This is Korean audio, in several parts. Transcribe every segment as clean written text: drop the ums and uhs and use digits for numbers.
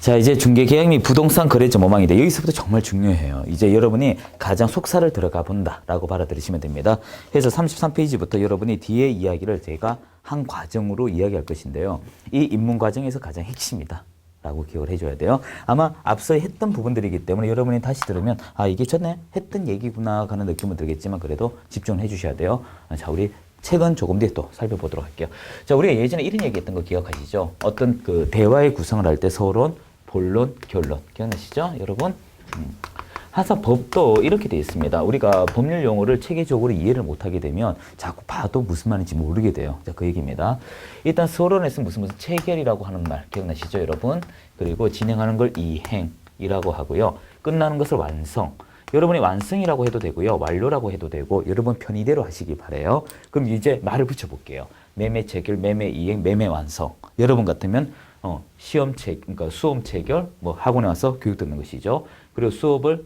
자, 이제 중개계약 및 부동산 거래처 모망인데 여기서부터 정말 중요해요. 이제 여러분이 가장 속사를 들어가 본다라고 받아들이시면 됩니다. 그래서 33페이지부터 여러분이 뒤에 이야기를 제가 한 과정으로 이야기할 것인데요. 이 입문 과정에서 가장 핵심이다 라고 기억을 해줘야 돼요. 아마 앞서 했던 부분들이기 때문에 여러분이 다시 들으면 아, 이게 전에 했던 얘기구나 하는 느낌은 들겠지만 그래도 집중을 해주셔야 돼요. 자, 우리 책은 조금 뒤에 또 살펴보도록 할게요. 자, 우리가 예전에 이런 얘기했던 거 기억하시죠? 어떤 그 대화의 구성을 할 때 서론, 본론, 결론. 기억나시죠? 여러분? 항상 법도 이렇게 되어 있습니다. 우리가 법률 용어를 체계적으로 이해를 못하게 되면 자꾸 봐도 무슨 말인지 모르게 돼요. 자, 그 얘기입니다. 일단 서론에서 무슨 체결이라고 하는 말 기억나시죠, 여러분? 그리고 진행하는 걸 이행이라고 하고요. 끝나는 것을 완성. 여러분이 완성이라고 해도 되고요. 완료라고 해도 되고 여러분 편의대로 하시기 바래요. 그럼 이제 말을 붙여볼게요. 매매 체결, 매매 이행, 매매 완성. 여러분 같으면 시험 그러니까 수험 체결, 뭐 학원에 와서 교육 듣는 것이죠. 그리고 수업을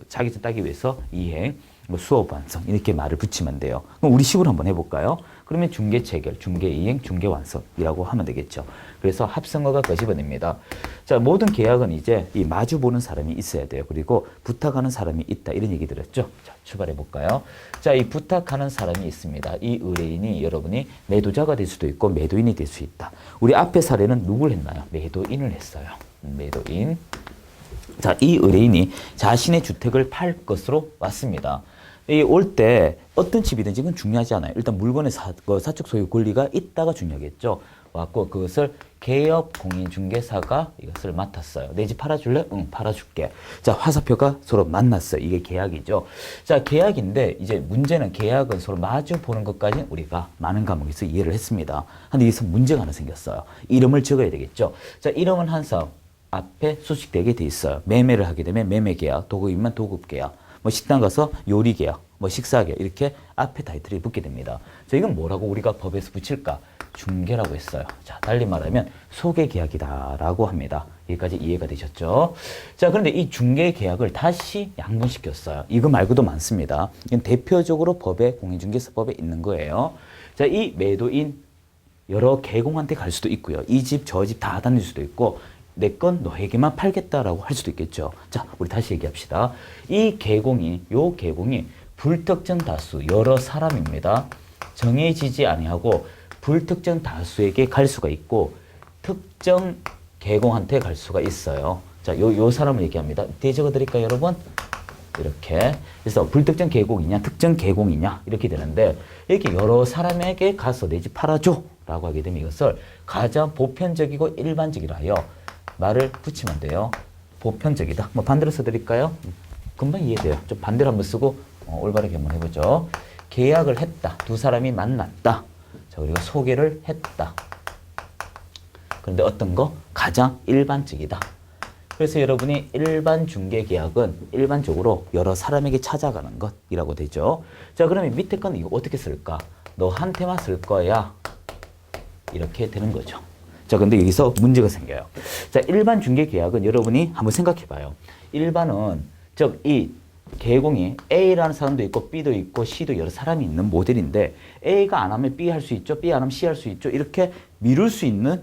자격증 따기 위해서 이행, 뭐 수업 완성 이렇게 말을 붙이면 돼요. 그럼 우리 식으로 한번 해볼까요? 그러면 중개 체결, 중개 이행, 중개 완성이라고 하면 되겠죠. 그래서 합성어가 거집어냅니다. 자, 모든 계약은 이제 이 마주 보는 사람이 있어야 돼요. 그리고 부탁하는 사람이 있다 이런 얘기 들었죠. 자, 출발해 볼까요? 자, 이 부탁하는 사람이 있습니다. 이 의뢰인이 여러분이 매도자가 될 수도 있고 매도인이 될 수 있다. 우리 앞에 사례는 누굴 했나요? 매도인을 했어요. 매도인. 자, 이 의뢰인이 자신의 주택을 팔 것으로 왔습니다. 이 올 때 어떤 집이든지 그건 중요하지 않아요. 일단 물건의 사적 소유 권리가 있다가 중요하겠죠. 왔고 그것을 개업 공인중개사가 이것을 맡았어요. 내 집 팔아줄래? 응, 팔아줄게. 자, 화사표가 서로 만났어요. 이게 계약이죠. 자, 계약인데 이제 문제는 계약은 서로 마주 보는 것까지 우리가 많은 과목에서 이해를 했습니다. 근데 여기서 문제가 하나 생겼어요. 이름을 적어야 되겠죠. 자, 이름은 항상 앞에 수식되게 돼 있어요. 매매를 하게 되면 매매계약, 도급이면 도급계약, 뭐 식당 가서 요리계약, 뭐 식사계약 이렇게 앞에 타이틀이 붙게 됩니다. 자, 이건 뭐라고 우리가 법에서 붙일까? 중개라고 했어요. 자, 달리 말하면 소개계약이다라고 합니다. 여기까지 이해가 되셨죠? 자, 그런데 이 중개계약을 다시 양분시켰어요. 이거 말고도 많습니다. 이건 대표적으로 공인중개사법에 있는 거예요. 자, 이 매도인 여러 계공한테 갈 수도 있고요. 이 집, 저 집 다 다닐 수도 있고 내 건 너에게만 팔겠다라고 할 수도 있겠죠. 자, 우리 다시 얘기합시다. 요 계공이 불특정 다수, 여러 사람입니다. 정해지지 아니하고 불특정 다수에게 갈 수가 있고 특정 계공한테 갈 수가 있어요. 자, 요 사람을 얘기합니다. 뒤에 적어드릴까요, 여러분? 이렇게. 그래서 불특정 계공이냐, 특정 계공이냐 이렇게 되는데 이렇게 여러 사람에게 가서 내 집 팔아줘 라고 하게 되면 이것을 가장 보편적이고 일반적이라 하여 말을 붙이면 돼요. 보편적이다. 뭐 반대로 써드릴까요? 금방 이해돼요. 좀 반대로 한번 쓰고 올바르게 한번 해보죠. 계약을 했다. 두 사람이 만났다. 자, 그리고 소개를 했다. 그런데 어떤 거? 가장 일반적이다. 그래서 여러분이 일반 중개계약은 일반적으로 여러 사람에게 찾아가는 것이라고 되죠. 자, 그러면 밑에 건 이거 어떻게 쓸까? 너한테만 쓸 거야. 이렇게 되는 거죠. 자, 근데 여기서 문제가 생겨요. 자, 일반 중개계약은 여러분이 한번 생각해 봐요. 일반은, 즉, 이 계공이 A라는 사람도 있고 B도 있고 C도 여러 사람이 있는 모델인데 A가 안 하면 B 할 수 있죠. B 안 하면 C 할 수 있죠. 이렇게 미룰 수 있는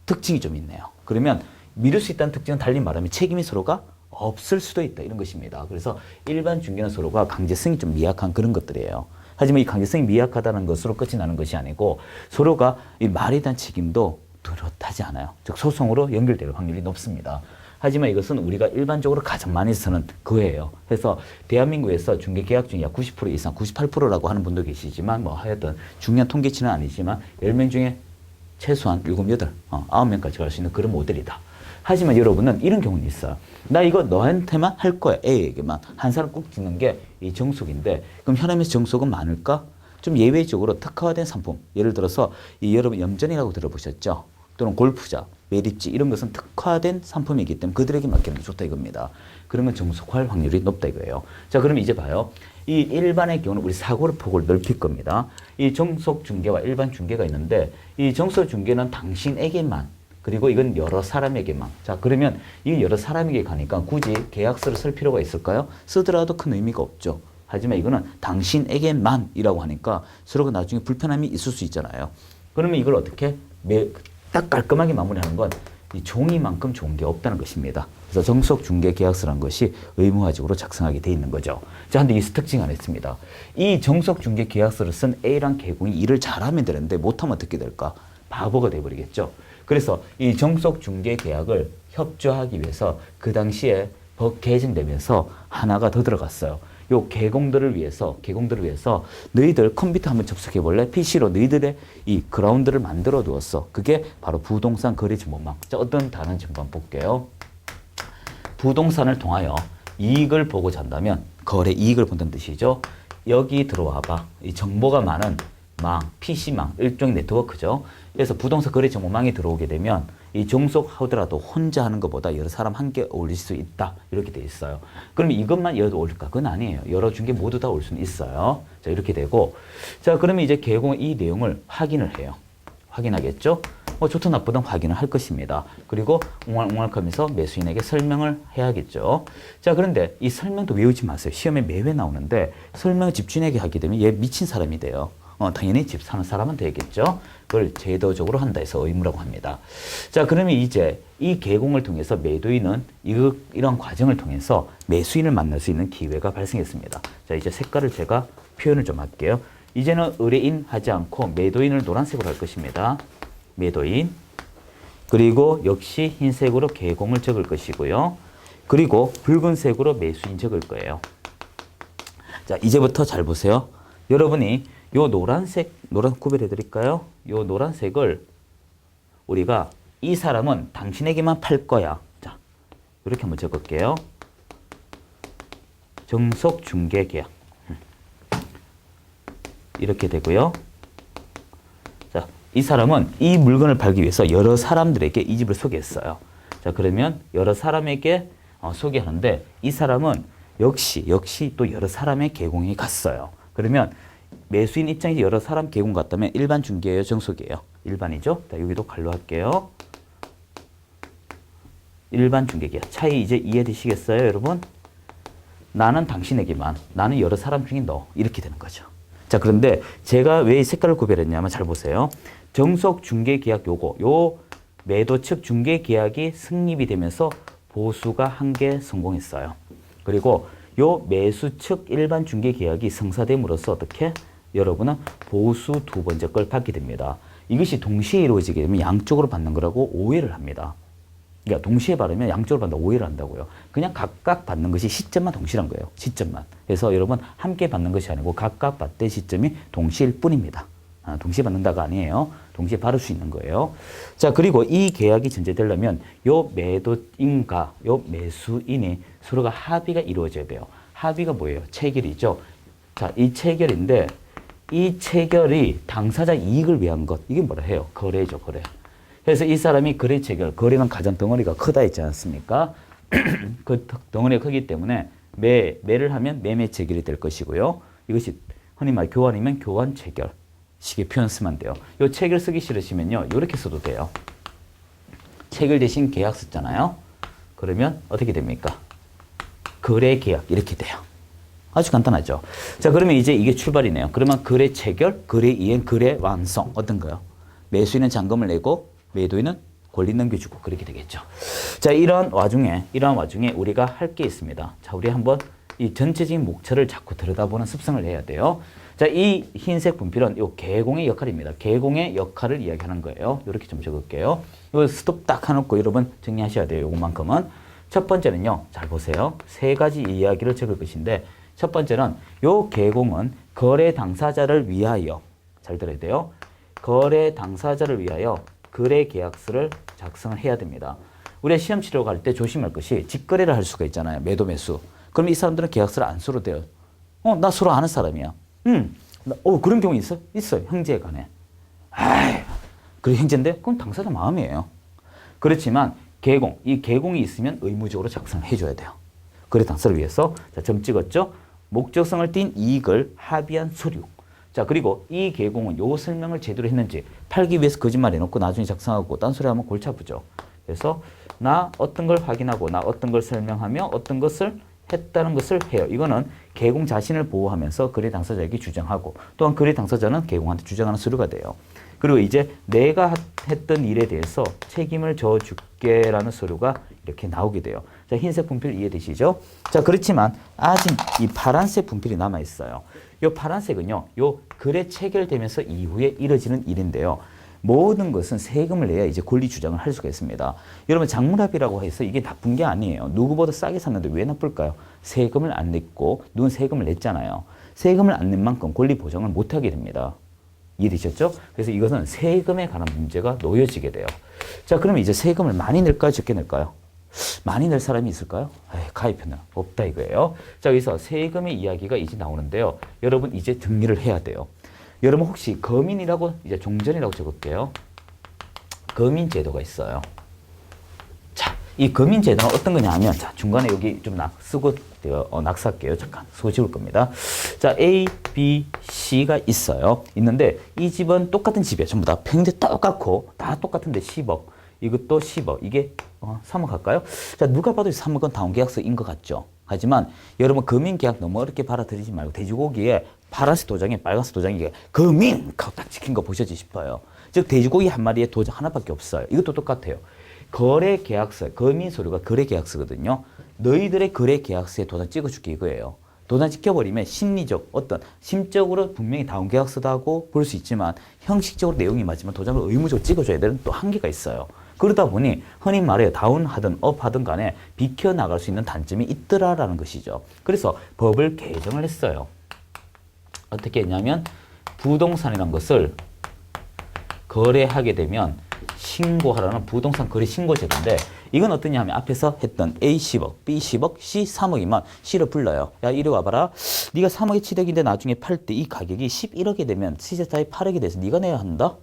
특징이 좀 있네요. 그러면 미룰 수 있다는 특징은 달리 말하면 책임이 서로가 없을 수도 있다. 이런 것입니다. 그래서 일반 중개는 서로가 강제성이 좀 미약한 그런 것들이에요. 하지만 이 강제성이 미약하다는 것으로 끝이 나는 것이 아니고 서로가 이 말에 대한 책임도 뚜렷하지 않아요. 즉 소송으로 연결될 확률이 높습니다. 하지만 이것은 우리가 일반적으로 가장 많이 쓰는 거예요. 그래서 대한민국에서 중개계약 중에 약 90% 이상, 98%라고 하는 분도 계시지만 뭐 하여튼 중요한 통계치는 아니지만 10명 중에 최소한 7, 8, 9명까지 갈 수 있는 그런 모델이다. 하지만 여러분은 이런 경우는 있어요. 나 이거 너한테만 할 거야. A에게만. 한 사람 꼭 짓는 게 이 정속인데 그럼 현행에서 정속은 많을까? 좀 예외적으로 특화된 상품. 예를 들어서 여러분 염전이라고 들어보셨죠? 또는 골프장, 매립지 이런 것은 특화된 상품이기 때문에 그들에게 맡기는 게 좋다 이겁니다. 그러면 정속화할 확률이 높다 이거예요. 자, 그럼 이제 봐요. 이 일반의 경우는 우리 사고의 폭을 넓힐 겁니다. 이 정속 중개와 일반 중개가 있는데 이 정속 중개는 당신에게만 그리고 이건 여러 사람에게만. 자, 그러면 이 여러 사람에게 가니까 굳이 계약서를 쓸 필요가 있을까요? 쓰더라도 큰 의미가 없죠. 하지만 이거는 당신에게만이라고 하니까 서로가 나중에 불편함이 있을 수 있잖아요. 그러면 이걸 어떻게 딱 깔끔하게 마무리하는 건 이 종이만큼 좋은 게 없다는 것입니다. 그래서 정속 중개 계약서라는 것이 의무화적으로 작성하게 돼 있는 거죠. 자, 근데 이 특징 하나 있습니다. 이 정속 중개 계약서를 쓴 A란 계공이 일을 잘하면 되는데 못하면 어떻게 될까? 바보가 돼버리겠죠. 그래서 이 정속 중개 계약을 협조하기 위해서 그 당시에 법 개정되면서 하나가 더 들어갔어요. 요 계공들을 위해서 너희들 컴퓨터 한번 접속해 볼래? PC로 너희들의 이 그라운드를 만들어 두었어. 그게 바로 부동산 거래 정보망. 자, 어떤 단어인지 한번 볼게요. 부동산을 통하여 이익을 보고자 한다면 거래 이익을 본다는 뜻이죠. 여기 들어와 봐. 이 정보가 많은 망, PC망, 일종의 네트워크죠. 그래서 부동산 거래 정보망이 들어오게 되면 이 종속하더라도 혼자 하는 것보다 여러 사람 함께 올릴 수 있다. 이렇게 돼 있어요. 그럼 이것만 여러 올릴까? 그건 아니에요. 여러 중개 모두 다 올 수는 있어요. 자, 이렇게 되고. 자, 그러면 이제 계공은 이 내용을 확인을 해요. 확인하겠죠? 좋든 나쁘든 확인을 할 것입니다. 그리고 옹알옹알하면서 매수인에게 설명을 해야겠죠. 자, 그런데 이 설명도 외우지 마세요. 시험에 매회 나오는데 설명을 집주인에게 하게 되면 얘 미친 사람이 돼요. 당연히 집 사는 사람은 되겠죠. 그걸 제도적으로 한다 해서 의무라고 합니다. 자, 그러면 이제 이 계공을 통해서 매도인은 이런 과정을 통해서 매수인을 만날 수 있는 기회가 발생했습니다. 자, 이제 색깔을 제가 표현을 좀 할게요. 이제는 의뢰인 하지 않고 매도인을 노란색으로 할 것입니다. 매도인. 그리고 역시 흰색으로 계공을 적을 것이고요. 그리고 붉은색으로 매수인 적을 거예요. 자, 이제부터 잘 보세요. 여러분이 요 노란 구별해 드릴까요? 요 노란색을 우리가 이 사람은 당신에게만 팔 거야. 자, 이렇게 한번 적을게요. 정속 중개 계약. 이렇게 되고요. 자, 이 사람은 이 물건을 팔기 위해서 여러 사람들에게 이 집을 소개했어요. 자, 그러면 여러 사람에게 소개하는데 이 사람은 역시 또 여러 사람의 계공이 갔어요. 그러면 매수인 입장에서 여러 사람 계공 같다면 일반 중개예요, 정속이에요? 일반이죠? 자, 여기도 갈로 할게요. 일반 중개계약. 차이 이제 이해되시겠어요, 여러분? 나는 당신에게만, 나는 여러 사람 중에 너. 이렇게 되는 거죠. 자, 그런데 제가 왜 이 색깔을 구별했냐면 잘 보세요. 정속 중개계약 요 매도 측 중개계약이 성립이 되면서 보수가 한 개 성공했어요. 그리고 요 매수 측 일반 중개계약이 성사됨으로써 어떻게? 여러분은 보수 두 번째 걸 받게 됩니다. 이것이 동시에 이루어지게 되면 양쪽으로 받는 거라고 오해를 합니다. 그러니까 동시에 받으면 양쪽으로 받는다 오해를 한다고요. 그냥 각각 받는 것이 시점만 동시란 거예요. 시점만. 그래서 여러분 함께 받는 것이 아니고 각각 받을 시점이 동시일 뿐입니다. 동시에 받는다가 아니에요. 동시에 받을 수 있는 거예요. 자, 그리고 이 계약이 전제되려면 요 매도인과 요 매수인이 서로가 합의가 이루어져야 돼요. 합의가 뭐예요? 체결이죠. 자, 이 체결인데 이 체결이 당사자 이익을 위한 것. 이게 뭐라 해요? 거래죠, 거래. 그래서 이 사람이 거래 체결, 거래는 가장 덩어리가 크다 했지 않습니까? 그 덩어리가 크기 때문에 매를 하면 매매 체결이 될 것이고요. 이것이 흔히 말 교환이면 교환 체결. 식의 표현 쓰면 돼요. 요 체결 쓰기 싫으시면요. 이렇게 써도 돼요. 체결 대신 계약 썼잖아요. 그러면 어떻게 됩니까? 거래 계약 이렇게 돼요. 아주 간단하죠. 자, 그러면 이제 이게 출발이네요. 그러면 거래 체결, 거래 이행, 거래 완성. 어떤 거요? 매수인은 잔금을 내고 매도인은 권리 넘겨주고 그렇게 되겠죠. 자, 이러한 와중에 우리가 할 게 있습니다. 자, 우리 한번 이 전체적인 목차를 자꾸 들여다보는 습성을 해야 돼요. 자, 이 흰색 분필은 이 계공의 역할입니다. 계공의 역할을 이야기하는 거예요. 이렇게 좀 적을게요. 이거 스톱 딱 해놓고 여러분 정리하셔야 돼요. 요것만큼은. 첫 번째는요. 잘 보세요. 세 가지 이야기를 적을 것인데 첫 번째는 요 계공은 거래 당사자를 위하여 잘 들어야 돼요. 거래 당사자를 위하여 거래 계약서를 작성을 해야 됩니다. 우리가 시험 치러 갈 때 조심할 것이 직거래를 할 수가 있잖아요. 매도 매수. 그럼 이 사람들은 계약서를 안 써도 돼요. 나 서로 아는 사람이야. 그런 경우 있어요? 있어요. 형제 간에. 그래 형제인데 그건 당사자 마음이에요. 그렇지만 이 계공이 있으면 의무적으로 작성을 해줘야 돼요. 거래 당사를 위해서. 자, 점 찍었죠? 목적성을 띈 이익을 합의한 서류. 자, 그리고 이 계공은 요 설명을 제대로 했는지 팔기 위해서 거짓말 해놓고 나중에 작성하고 딴소리 하면 골치 아프죠. 그래서 나 어떤 걸 확인하고 나 어떤 걸 설명하며 어떤 것을 했다는 것을 해요. 이거는 계공 자신을 보호하면서 거래 당사자에게 주장하고 또한 거래 당사자는 계공한테 주장하는 서류가 돼요. 그리고 이제 내가 했던 일에 대해서 책임을 져줄게라는 서류가 이렇게 나오게 돼요. 자, 흰색 분필 이해되시죠? 자, 그렇지만 아직 이 파란색 분필이 남아 있어요. 이 파란색은요, 요 거래 체결되면서 이후에 이뤄지는 일인데요. 모든 것은 세금을 내야 이제 권리 주장을 할 수가 있습니다. 여러분, 장물합의라고 해서 이게 나쁜 게 아니에요. 누구보다 싸게 샀는데 왜 나쁠까요? 세금을 안 냈고 누군 세금을 냈잖아요. 세금을 안 낸 만큼 권리 보장을 못 하게 됩니다. 이해되셨죠? 그래서 이것은 세금에 관한 문제가 놓여지게 돼요. 자, 그러면 이제 세금을 많이 낼까요? 적게 낼까요? 많이 낼 사람이 있을까요? 가입표는 없다 이거예요. 자, 여기서 세금의 이야기가 이제 나오는데요. 여러분 이제 정리를 해야 돼요. 여러분 혹시 거민이라고 이제 종전이라고 적을게요. 거민제도가 있어요. 자, 이 거민제도는 어떤 거냐 하면, 자, 중간에 여기 좀 쓰고 낙서할게요. 잠깐 쓰고 지울 겁니다. 자, A, B, C가 있어요. 있는데 이 집은 똑같은 집이에요. 전부 다 평균 똑같고 다 똑같은데 10억. 이것도 10억. 이게 3억 할까요? 자, 누가 봐도 3억은 다운계약서인 것 같죠. 하지만 여러분 거민계약 너무 어렵게 받아들이지 말고 돼지고기에 파란색 도장에 빨간색 도장이 거민! 하고 딱 찍힌 거 보셔지 싶어요. 즉 돼지고기 한 마리에 도장 하나밖에 없어요. 이것도 똑같아요. 거래계약서, 거민서류가 거래계약서거든요. 너희들의 거래계약서에 도장 찍어줄게 이거예요. 도장 찍혀버리면 심리적, 심적으로 분명히 다운계약서다고 볼 수 있지만 형식적으로 내용이 맞지만 도장을 의무적으로 찍어줘야 되는 또 한계가 있어요. 그러다 보니 흔히 말해 다운하든 업하든 간에 비켜나갈 수 있는 단점이 있더라라는 것이죠. 그래서 법을 개정을 했어요. 어떻게 했냐면 부동산이라는 것을 거래하게 되면 신고하라는 부동산 거래 신고제도인데, 이건 어떠냐 하면 앞에서 했던 A 10억, B 10억, C 3억이면 C를 불러요. 야, 이리 와봐라. 네가 3억에 취득인데 나중에 팔 때 이 가격이 11억이 되면 시세타입 8억이 돼서 네가 내야 한다?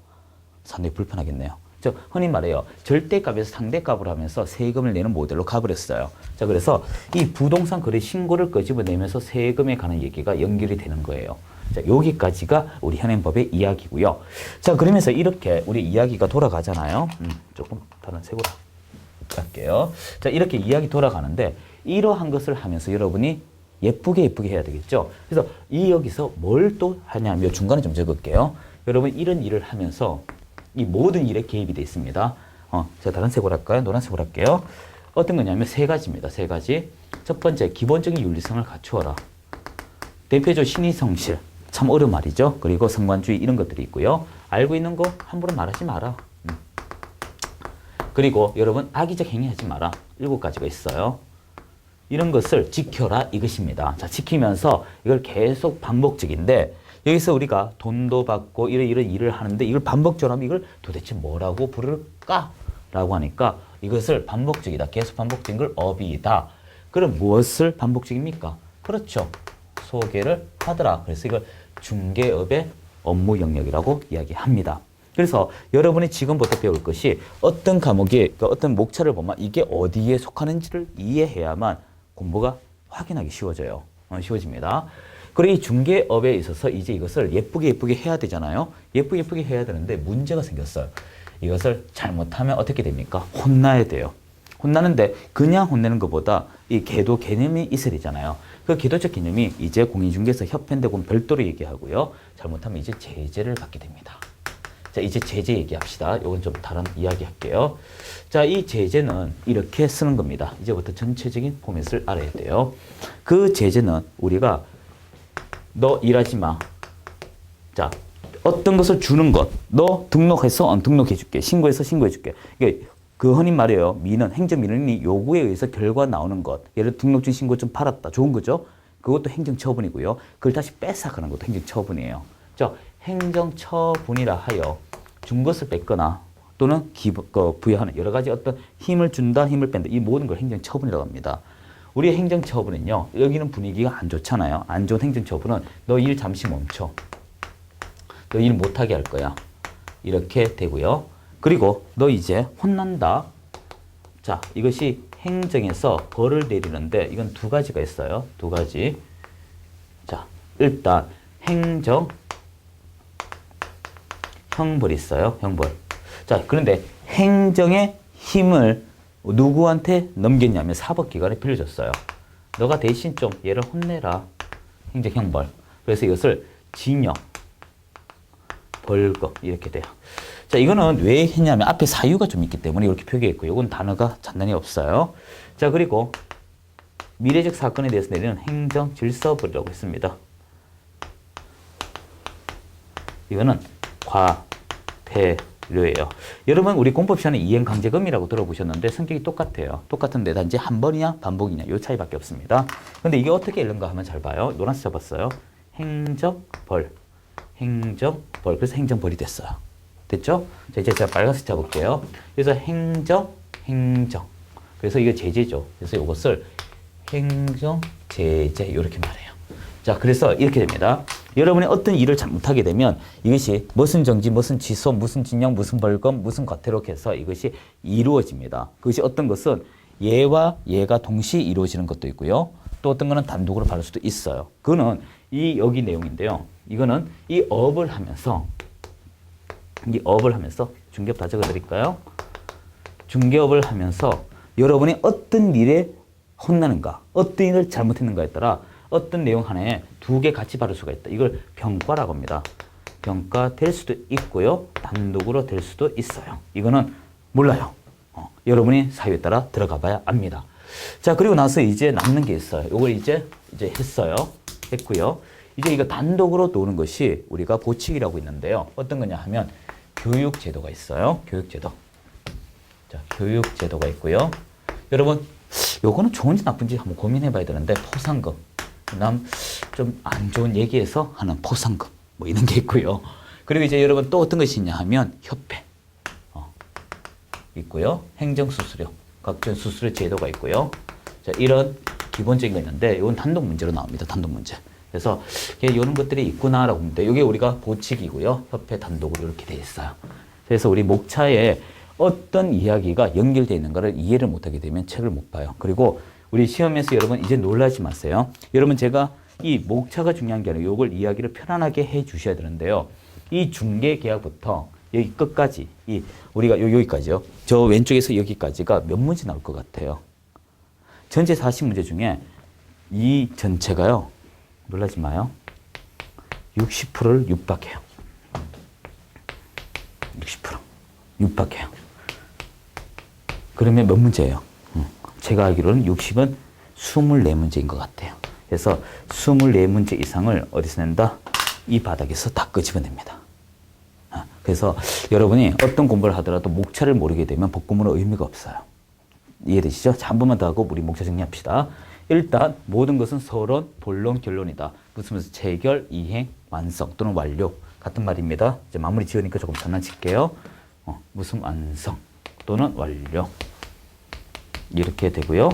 상당히 불편하겠네요. 즉 흔히 말해요. 절대값에서 상대값을 하면서 세금을 내는 모델로 가버렸어요. 자, 그래서 이 부동산 거래 신고를 끄집어내면서 세금에 관한 얘기가 연결이 되는 거예요. 자, 여기까지가 우리 현행법의 이야기고요. 자, 그러면서 이렇게 우리 이야기가 돌아가잖아요. 조금 다른 색으로 할게요. 자, 이렇게 이야기 돌아가는데 이러한 것을 하면서 여러분이 예쁘게 해야 되겠죠. 그래서 여기서 뭘 또 하냐면 중간에 좀 적을게요. 여러분 이런 일을 하면서 이 모든 일에 개입이 되어 있습니다. 제가 다른 색으로 할까요? 노란색으로 할게요. 어떤 거냐면 세 가지입니다. 세 가지. 첫 번째, 기본적인 윤리성을 갖추어라. 대표적으로 신의성실. 참 어려운 말이죠. 그리고 성관주의 이런 것들이 있고요. 알고 있는 거 함부로 말하지 마라. 그리고 여러분 악의적 행위하지 마라. 7가지가 있어요. 이런 것을 지켜라 이것입니다. 자, 지키면서 이걸 계속 반복적인데 여기서 우리가 돈도 받고 이런 일을 하는데 이걸 반복적으로 하면 이걸 도대체 뭐라고 부를까? 라고 하니까 이것을 반복적이다. 계속 반복적인 걸 업이다. 그럼 무엇을 반복적입니까? 그렇죠. 소개를 하더라. 그래서 이걸 중개업의 업무 영역이라고 이야기합니다. 그래서 여러분이 지금부터 배울 것이 어떤 과목이, 어떤 목차를 보면 이게 어디에 속하는지를 이해해야만 공부가 확인하기 쉬워져요. 쉬워집니다. 그리고 이 중개업에 있어서 이제 이것을 예쁘게 해야 되잖아요. 예쁘게 해야 되는데 문제가 생겼어요. 이것을 잘못하면 어떻게 됩니까? 혼나야 돼요. 혼나는데 그냥 혼내는 것보다 이 계도 개념이 있어야 되잖아요. 그 계도적 개념이 이제 공인중개사 협회인데 그건 별도로 얘기하고요. 잘못하면 이제 제재를 받게 됩니다. 자, 이제 제재 얘기합시다. 이건 좀 다른 이야기 할게요. 자, 이 제재는 이렇게 쓰는 겁니다. 이제부터 전체적인 포맷을 알아야 돼요. 그 제재는 우리가 너 일하지 마. 자, 어떤 것을 주는 것. 너 등록해서 등록해줄게. 신고해서 신고해줄게. 이게 그 흔히 말이에요. 행정민원이 요구에 의해서 결과 나오는 것. 예를 들어 등록증 신고증 팔았다. 좋은 거죠. 그것도 행정처분이고요. 그걸 다시 뺏어가는 것도 행정처분이에요. 자, 행정처분이라 하여 준 것을 뺏거나 또는 부여하는 여러 가지 어떤 힘을 준다, 힘을 뺀다. 이 모든 걸 행정처분이라고 합니다. 우리의 행정처분은요. 여기는 분위기가 안 좋잖아요. 안 좋은 행정처분은 너 일 잠시 멈춰. 너 일 못하게 할 거야. 이렇게 되고요. 그리고 너 이제 혼난다. 자, 이것이 행정에서 벌을 내리는데 이건 두 가지가 있어요. 두 가지. 자, 일단 행정 형벌이 있어요. 형벌. 자, 그런데 행정의 힘을 누구한테 넘겼냐면 사법기관에 빌려줬어요. 너가 대신 좀 얘를 혼내라. 행정형벌. 그래서 이것을 징역, 벌금 이렇게 돼요. 자, 이거는 왜 했냐면 앞에 사유가 좀 있기 때문에 이렇게 표기했고요. 이건 단어가 단단히 없어요. 자, 그리고 미래적 사건에 대해서 내리는 행정 질서벌이라고 했습니다. 이거는 과태료예요. 여러분 우리 공법 시간에 이행강제금이라고 들어보셨는데 성격이 똑같아요. 똑같은데 단지 한 번이냐 반복이냐 이 차이밖에 없습니다. 근데 이게 어떻게 읽는가 하면 잘 봐요. 노란색 잡았어요. 행정벌, 행정벌. 그래서 행정벌이 됐어요. 됐죠? 자, 이제 제가 빨간색 잡을게요. 그래서 행정. 그래서 이거 제재죠. 그래서 이것을 행정제재 이렇게 말해요. 자, 그래서 이렇게 됩니다. 여러분이 어떤 일을 잘못하게 되면 이것이 무슨 정지, 무슨 취소, 무슨 징역, 무슨 벌금, 무슨 과태료 해서 이것이 이루어집니다. 그것이 어떤 것은 얘와 얘가 동시에 이루어지는 것도 있고요. 또 어떤 거는 단독으로 받을 수도 있어요. 그거는 이 여기 내용인데요. 이거는 이 업을 하면서 중개업 다 적어드릴까요? 중개업을 하면서 여러분이 어떤 일에 혼나는가, 어떤 일을 잘못했는가에 따라 어떤 내용 하나에 두 개 같이 받을 수가 있다. 이걸 병과라고 합니다. 병과 될 수도 있고요. 단독으로 될 수도 있어요. 이거는 몰라요. 여러분이 사유에 따라 들어가 봐야 압니다. 자, 그리고 나서 이제 남는 게 있어요. 이걸 이제 했어요. 했고요. 이제 이거 단독으로 노는 것이 우리가 보칙이라고 있는데요. 어떤 거냐 하면 교육제도가 있어요. 교육제도. 자, 교육제도가 있고요. 여러분, 요거는 좋은지 나쁜지 한번 고민해 봐야 되는데, 포상금. 그다음 좀 안 좋은 얘기에서 하는 포상금. 뭐 이런 게 있고요. 그리고 이제 여러분 또 어떤 것이 있냐 하면 협회. 있고요. 행정수수료. 각종 수수료 제도가 있고요. 자, 이런 기본적인 거 있는데, 이건 단독 문제로 나옵니다. 단독 문제. 그래서 이런 것들이 있구나라고 봅니다. 이게 우리가 보칙이고요. 협회 단독으로 이렇게 돼 있어요. 그래서 우리 목차에 어떤 이야기가 연결되어 있는 것을 이해를 못하게 되면 책을 못 봐요. 그리고 우리 시험에서 여러분 이제 놀라지 마세요. 여러분 제가 이 목차가 중요한 게 아니라 이걸 이야기를 편안하게 해 주셔야 되는데요. 이 중개계약부터 여기 끝까지, 우리가 여기까지요. 저 왼쪽에서 여기까지가 몇 문제 나올 것 같아요. 전체 40문제 중에 이 전체가요. 놀라지 마요. 60%를 육박해요. 60%. 육박해요. 그러면 몇 문제예요? 제가 알기로는 60은 24문제인 것 같아요. 그래서 24문제 이상을 어디서 낸다? 이 바닥에서 다 끄집어냅니다. 그래서 여러분이 어떤 공부를 하더라도 목차를 모르게 되면 복구문은 의미가 없어요. 이해되시죠? 자, 한 번만 더 하고 우리 목차 정리합시다. 일단 모든 것은 서론, 본론, 결론이다. 무슨 체결, 이행, 완성 또는 완료 같은 말입니다. 이제 마무리 지으니까 조금 장난칠게요. 무슨 완성 또는 완료 이렇게 되고요.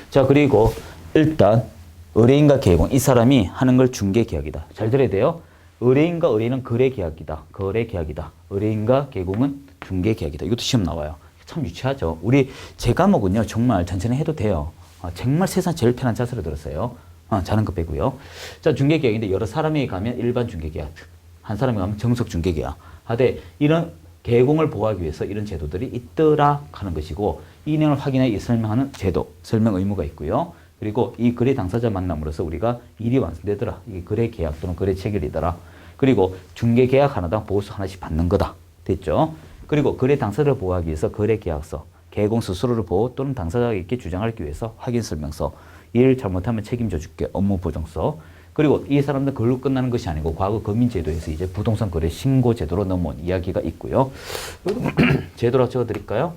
자, 그리고 일단 의뢰인과 계약원, 이 사람이 하는 걸 중개계약이다. 잘 들어야 돼요. 의뢰인과 의뢰인은 거래계약이다. 거래계약이다. 의뢰인과 계약원은 중개계약이다. 이것도 시험 나와요. 참 유치하죠. 우리 제 과목은요 정말 천천히 해도 돼요. 정말 세상 제일 편한 자세로 들었어요. 자는 거 빼고요. 자, 중개계약인데 여러 사람이 가면 일반 중개계약, 한 사람이 가면 정석 중개계약. 하되 이런 계공을 보호하기 위해서 이런 제도들이 있더라 하는 것이고, 이 내용을 확인해 설명하는 제도, 설명 의무가 있고요. 그리고 이 거래 당사자 만남으로써 우리가 일이 완성되더라. 이게 거래 계약 또는 거래 체결이더라. 그리고 중개 계약 하나당 보호수 하나씩 받는 거다. 됐죠? 그리고 거래 당사자를 보호하기 위해서 거래 계약서, 계공 스스로를 보호 또는 당사자가 있게 주장하기 위해서 확인 설명서, 일 잘못하면 책임져 줄게 업무 보정서. 그리고 이 사람들 그걸로 끝나는 것이 아니고 과거 거민제도에서 이제 부동산 거래 신고 제도로 넘어온 이야기가 있고요. 제도라고 적어드릴까요?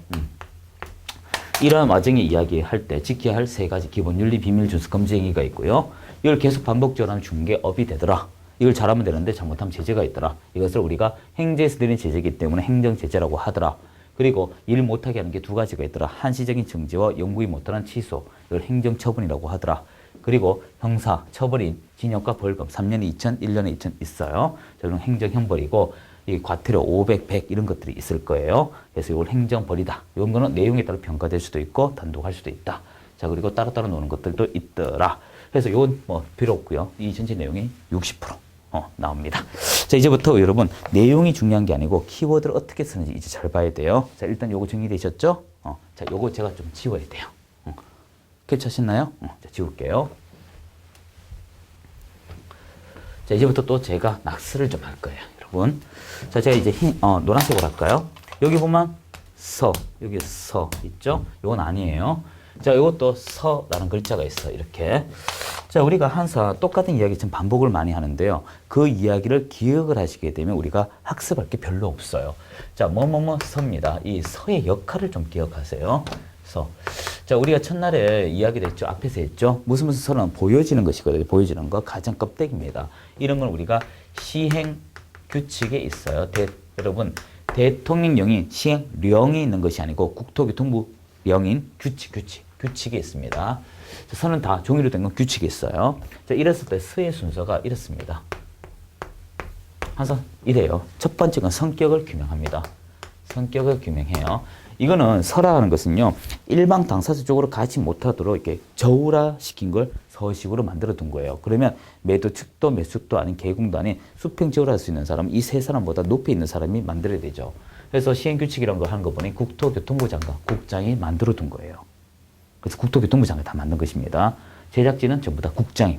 이러한 와중에 이야기할 때 지켜야 할 세 가지 기본 윤리, 비밀, 준수, 금지 행위가 있고요. 이걸 계속 반복적으로 하면 중개업이 되더라. 이걸 잘하면 되는데 잘못하면 제재가 있더라. 이것을 우리가 행제에서 드린 제재이기 때문에 행정제재라고 하더라. 그리고 일 못하게 하는 게 두 가지가 있더라. 한시적인 정지와 영구히 못하는 취소. 이걸 행정처분이라고 하더라. 그리고 형사, 처벌인 징역과 벌금 3년에 2천, 1년에 2천 있어요. 저는 행정형벌이고 이 과태료 500, 100 이런 것들이 있을 거예요. 그래서 이걸 행정벌이다. 이런 거는 내용에 따라 평가될 수도 있고 단독할 수도 있다. 자, 그리고 따로따로 노는 것들도 있더라. 그래서 이건 뭐 필요 없고요. 이 전체 내용이 60% 나옵니다. 자, 이제부터 여러분 내용이 중요한 게 아니고 키워드를 어떻게 쓰는지 이제 잘 봐야 돼요. 자, 일단 요거 정리되셨죠? 자, 요거 제가 좀 지워야 돼요. 캡처하셨나요? 자, 지울게요. 자, 이제부터 또 제가 낙서를 좀 할 거예요. 여러분. 자, 제가 이제 노란색으로 할까요? 여기 보면 여기 서 있죠? 이건 아니에요. 자, 이것도 서라는 글자가 있어. 이렇게. 자, 우리가 항상 똑같은 이야기 좀 반복을 많이 하는데요. 그 이야기를 기억을 하시게 되면 우리가 학습할 게 별로 없어요. 자, 서입니다. 이 서의 역할을 좀 기억하세요. 서. 자, 우리가 첫날에 이야기를 했죠. 앞에서 했죠. 무슨 서는 보여지는 것이거든요. 보여지는 거. 가장 껍데기입니다. 이런 건 우리가 시행 규칙에 있어요. 여러분, 대통령령이 시행령이 있는 것이 아니고 국토교통부령인 규칙이 있습니다. 서는 다 종이로 된 건 규칙이 있어요. 자, 이랬을 때 서의 순서가 이렇습니다. 항상 이래요. 첫 번째 건 성격을 규명합니다. 성격을 규명해요. 이거는 서라는 것은요, 일방 당사자 쪽으로 가지 못하도록 이렇게 저울화시킨 걸 서식으로 만들어 둔 거예요. 그러면 매도측도 매수도 아닌 계공도 아닌 수평적으로 할 수 있는 사람, 이 세 사람보다 높이 있는 사람이 만들어야 되죠. 그래서 시행규칙이라는 걸 하는 거 보니 국토교통부 장관, 국장이 만들어 둔 거예요. 그래서 국토교통부 장관이 다 만든 것입니다. 제작진은 전부 다 국장.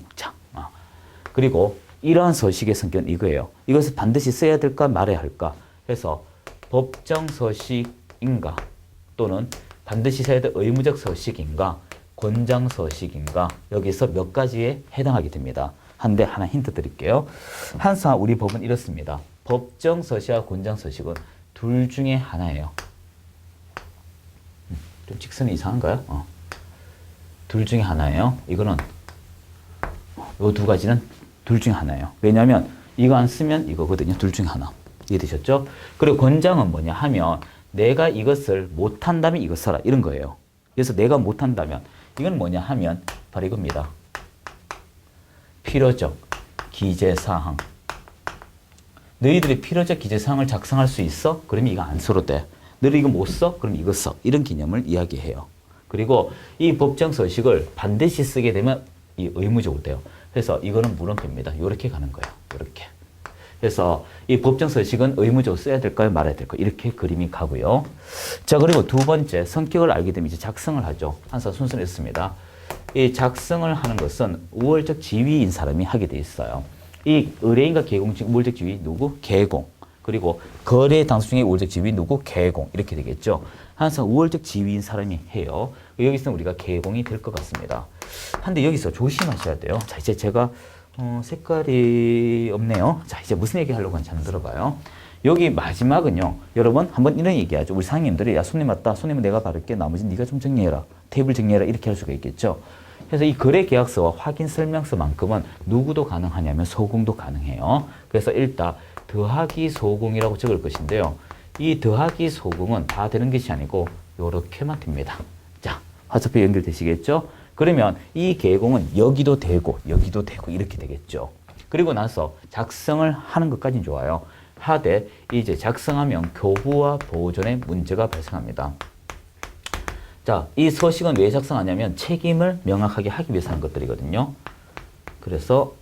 그리고 이러한 서식의 성격은 이거예요. 이것을 반드시 써야 될까 말아야 할까 해서 법정 서식인가 또는 반드시 써야 될 의무적 서식인가 권장 서식인가 여기서 몇 가지에 해당하게 됩니다. 한데 하나 힌트 드릴게요. 항상 우리 법은 이렇습니다. 법정 서식과 권장 서식은 둘 중에 하나예요. 좀 직선이 이상한가요? 둘 중에 하나예요. 이거는 이 두 가지는 둘 중에 하나예요. 왜냐하면 이거 안 쓰면 이거거든요. 둘 중에 하나. 이해되셨죠? 그리고 권장은 뭐냐 하면 내가 이것을 못한다면 이거 써라 이런 거예요. 그래서 내가 못한다면 이건 뭐냐 하면 바로 이겁니다. 필요적 기재사항. 너희들이 필요적 기재사항을 작성할 수 있어? 그러면 이거 안 써도 돼. 너희 이거 못 써? 그럼 이거 써. 이런 개념을 이야기해요. 그리고 이 법정 서식을 반드시 쓰게 되면 이 의무적으로 돼요. 그래서 이거는 물음표입니다. 이렇게 가는 거예요. 이렇게. 그래서 이 법정 서식은 의무적으로 써야 될까요? 말아야 될까요? 이렇게 그림이 가고요. 자, 그리고 두 번째, 성격을 알게 되면 이제 작성을 하죠. 항상 순서는 있습니다. 이 작성을 하는 것은 우월적 지위인 사람이 하게 돼 있어요. 이 의뢰인과 계공 중 우월적 지위 누구? 계공. 그리고 거래 당수 중에 우월적 지위 누구? 계공. 이렇게 되겠죠. 항상 우월적 지위인 사람이 해요. 여기서 우리가 계공이 될 것 같습니다. 한데 여기서 조심하셔야 돼요. 자, 이제 제가 색깔이 없네요. 자, 이제 무슨 얘기 하려고 하는지 한번 들어봐요. 여기 마지막은요. 여러분 한번 이런 얘기하죠. 우리 상임들이 야, 손님 왔다. 손님은 내가 바를게. 나머지 네가 좀 정리해라. 테이블 정리해라. 이렇게 할 수가 있겠죠. 그래서 이 거래 계약서와 확인 설명서만큼은 누구도 가능하냐면 소공도 가능해요. 그래서 일단 더하기 소공이라고 적을 것인데요. 이 더하기 소공은 다 되는 것이 아니고 요렇게만 됩니다. 자, 화살표 연결되시겠죠? 그러면 이 계공은 여기도 되고 여기도 되고 이렇게 되겠죠. 그리고 나서 작성을 하는 것까지는 좋아요. 하되 이제 작성하면 교부와 보존에 문제가 발생합니다. 자, 이 서식은 왜 작성하냐면 책임을 명확하게 하기 위해서 하는 것들이거든요. 그래서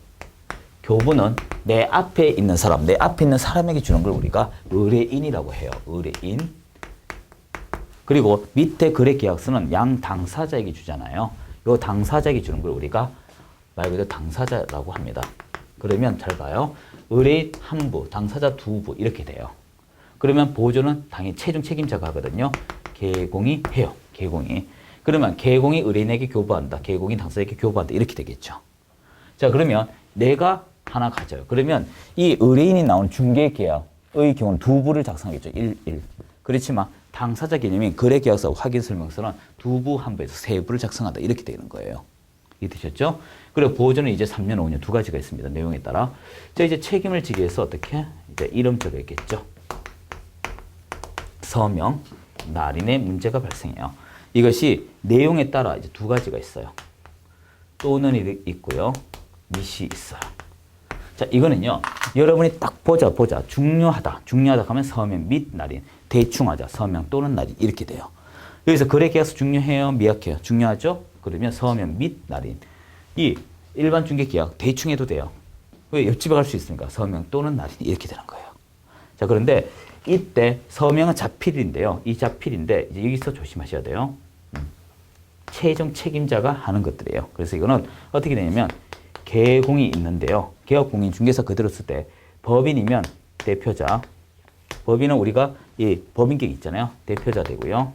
교부는 내 앞에 있는 사람, 내 앞에 있는 사람에게 주는 걸 우리가 의뢰인이라고 해요. 의뢰인. 그리고 밑에 거래계약서는 양 당사자에게 주잖아요. 이 당사자에게 주는 걸 우리가 말 그대로 당사자라고 합니다. 그러면 잘 봐요. 의뢰인 한 부, 당사자 두 부 이렇게 돼요. 그러면 보조는 당연히 최종 책임자가 하거든요. 계공이 해요. 계공이. 그러면 계공이 의뢰인에게 교부한다. 계공이 당사자에게 교부한다. 이렇게 되겠죠. 자, 그러면 내가 하나 가져요. 그러면 이 의뢰인이 나온 중개계약의 경우는 두 부를 작성하겠죠. 1. 그렇지만 당사자 개념인 거래계약서 확인설명서는 두 부, 한 부에서 세 부를 작성한다. 이렇게 되는 거예요. 이해되셨죠? 그리고 보조는 이제 3년, 5년 두 가지가 있습니다. 내용에 따라. 자, 이제 책임을 지기 위해서 어떻게? 이제 이름 적어야겠죠. 서명, 날인의 문제가 발생해요. 이것이 내용에 따라 이제 두 가지가 있어요. 또는 있고요. 밋이 있어요. 자, 이거는요. 여러분이 딱 보자. 중요하다 하면 서명 및 날인. 대충 하자. 서명 또는 날인. 이렇게 돼요. 여기서 거래계약서 중요해요? 미약해요? 중요하죠? 그러면 서명 및 날인. 이 일반 중개계약 대충 해도 돼요. 왜? 옆집에 갈 수 있으니까. 서명 또는 날인. 이렇게 되는 거예요. 자, 그런데 이때 서명은 자필인데요. 이 자필인데 이제 여기서 조심하셔야 돼요. 최종 책임자가 하는 것들이에요. 그래서 이거는 어떻게 되냐면 계공이 있는데요. 계약공인 중개사 그대로 쓸 때 법인이면 대표자. 법인은 우리가 이 법인격 있잖아요. 대표자 되고요.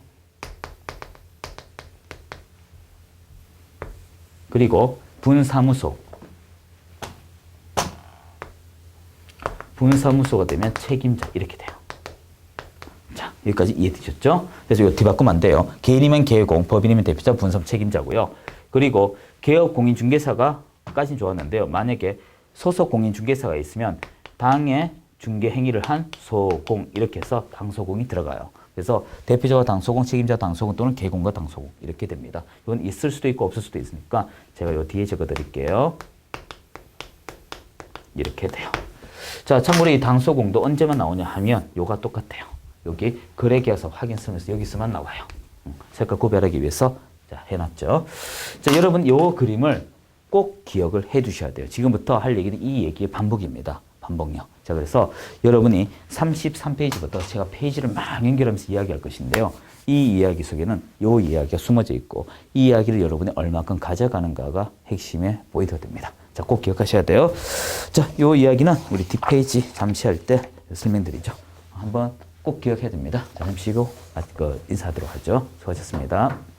그리고 분사무소. 분사무소가 되면 책임자 이렇게 돼요. 자, 여기까지 이해되셨죠? 그래서 이거 뒤바꾸면 안 돼요. 개인이면 개공, 법인이면 대표자, 분사무 책임자고요. 그리고 개업 공인중개사가까지는 좋았는데요. 만약에 소속 공인중개사가 있으면 당의 중개 행위를 한 소공 이렇게 해서 당소공이 들어가요. 그래서 대표자와 당소공, 책임자 당소공 또는 개공과 당소공 이렇게 됩니다. 이건 있을 수도 있고 없을 수도 있으니까 제가 요 뒤에 적어 드릴게요. 이렇게 돼요. 자, 참고로 이 당소공도 언제만 나오냐 하면 요가 똑같아요. 여기 거래계약서 확인 쓰면서 여기서만 나와요. 색깔 구별하기 위해서 자, 해놨죠. 자, 여러분 요 그림을 꼭 기억을 해 두셔야 돼요. 지금부터 할 얘기는 이 얘기의 반복입니다. 반복력. 자, 그래서 여러분이 33페이지부터 제가 페이지를 막 연결하면서 이야기할 것인데요. 이 이야기 속에는 요 이야기가 숨어져 있고 이 이야기를 여러분이 얼마큼 가져가는가가 핵심의 포인트가 됩니다. 자, 꼭 기억하셔야 돼요. 자, 요 이야기는 우리 뒷페이지 잠시 할 때 설명드리죠. 한번 꼭 기억해야 됩니다. 자, 잠시 쉬고 인사하도록 하죠. 수고하셨습니다.